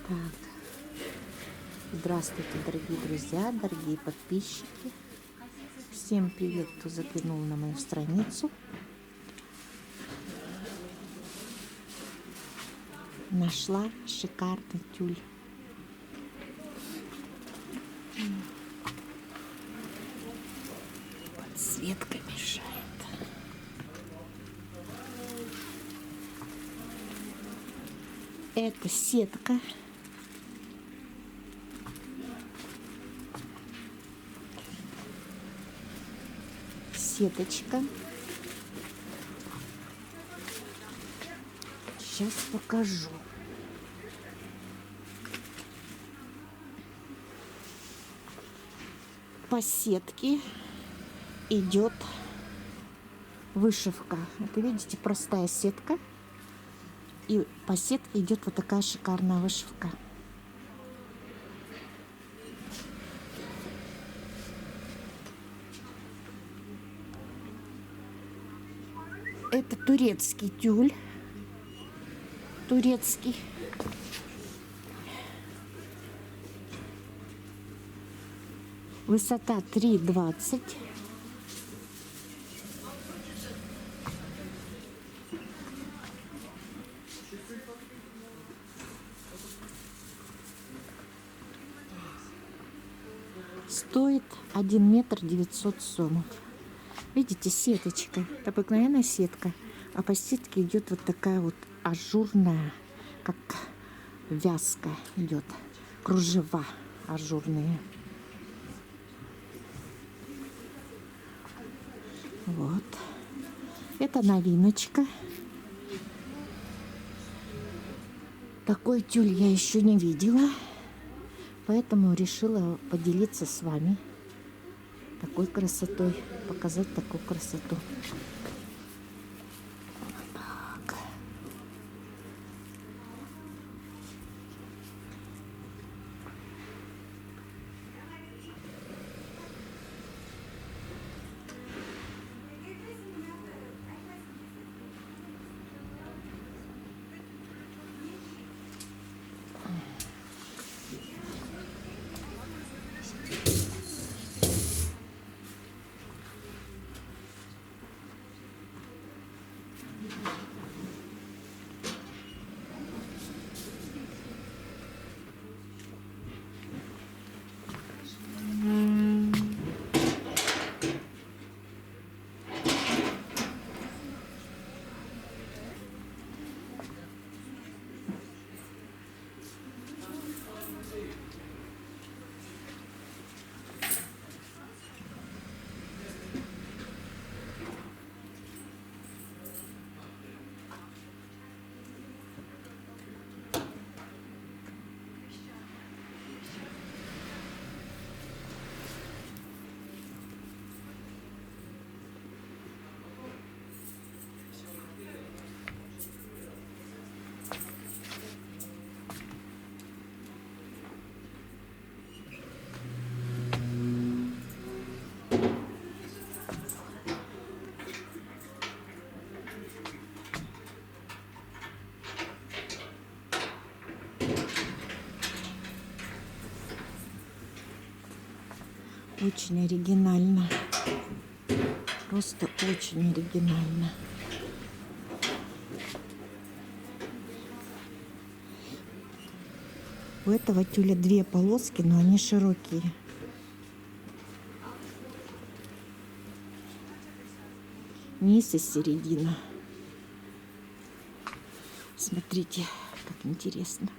Так, здравствуйте, дорогие друзья, дорогие подписчики. Всем привет, кто заглянул на мою страницу. Нашла шикарный тюль. Подсветка мешает. Это сетка. Сеточка. Сейчас покажу. По сетке идет вышивка. Это, видите, простая сетка. И по сетке идет вот такая шикарная вышивка. Это турецкий тюль. Турецкий. Высота 3,20. Стоит 1 метр 900 сомов. Видите, сеточка. Это обыкновенная сетка. А по сетке идет вот такая вот ажурная, как вязка идет. Кружева ажурные. Вот. Это новиночка. Такой тюль я еще не видела. Поэтому решила поделиться с вами такой красотой. Показать такую красоту. Так. Очень оригинально. Просто очень оригинально. У этого тюля 2 полоски, но они широкие. Низ и середина. Смотрите, как интересно.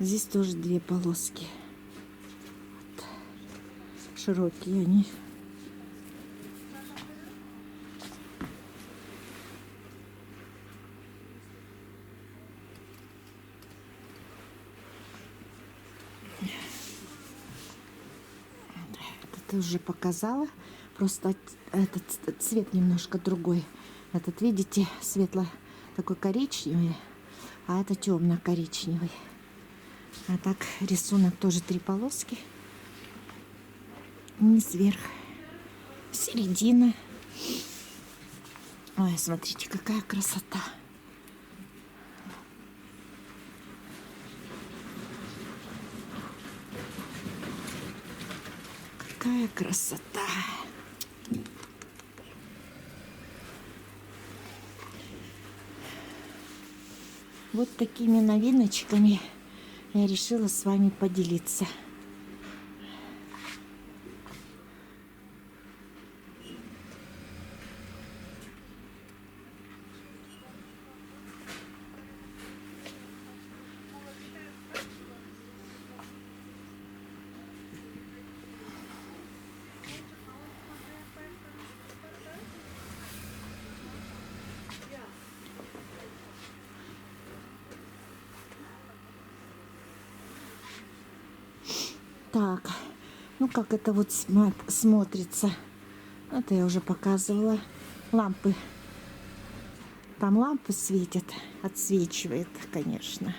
Здесь тоже 2 полоски. Вот. Широкие они. Это уже показала. Просто этот цвет немножко другой. Этот, видите, светло такой коричневый, а это темно-коричневый. А так рисунок тоже 3 полоски. Низ, вверх, середина. Ой, смотрите, какая красота. Какая красота. Вот такими новиночками я решила с вами поделиться. Так, ну как это вот смотрится. Это я уже показывала. Лампы. Там лампы светят. Отсвечивает, конечно.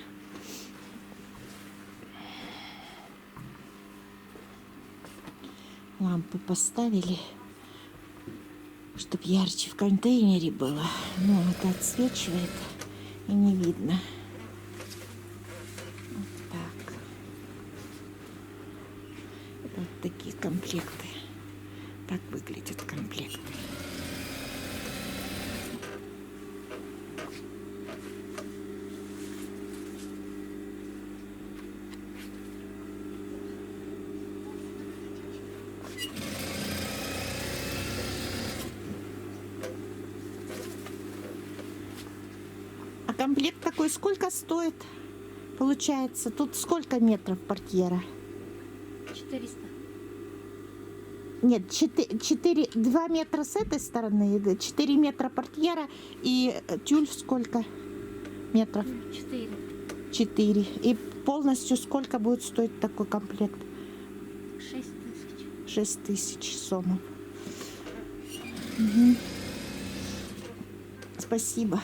Лампы поставили, чтобы ярче в контейнере было. Ну, это отсвечивает и не видно. Вот так. Вот такие комплекты. Так выглядят комплекты. А комплект такой сколько стоит? Получается, тут сколько метров портьера? 400. Нет, 2 метра с этой стороны, 4 метра портьера и тюль сколько метров? 4. 4. И полностью сколько будет стоить такой комплект? 6000. 6000 сомов. Угу. Спасибо.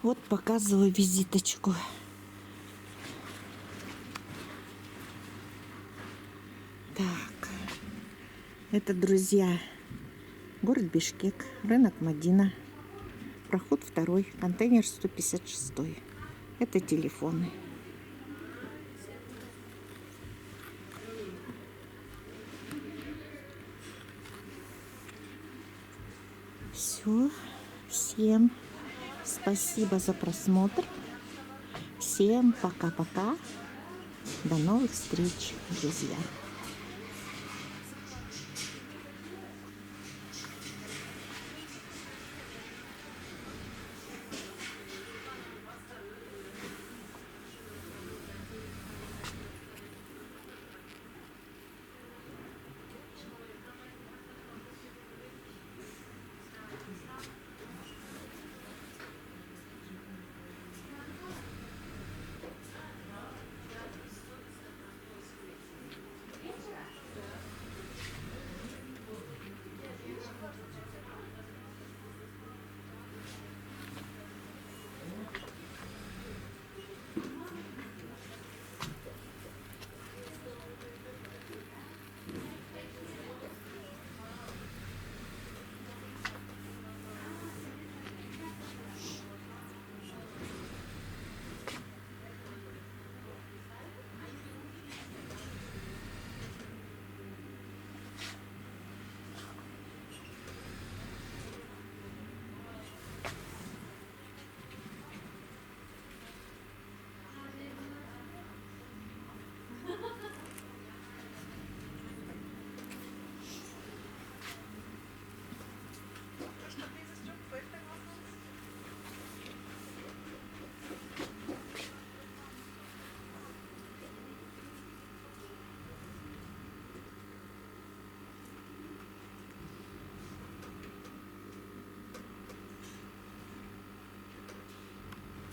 Вот показываю визиточку. Так, это, друзья, город Бишкек, рынок Мадина, проход 2, контейнер 156. Это телефоны. Все, всем спасибо за просмотр. Всем пока-пока. До новых встреч, друзья.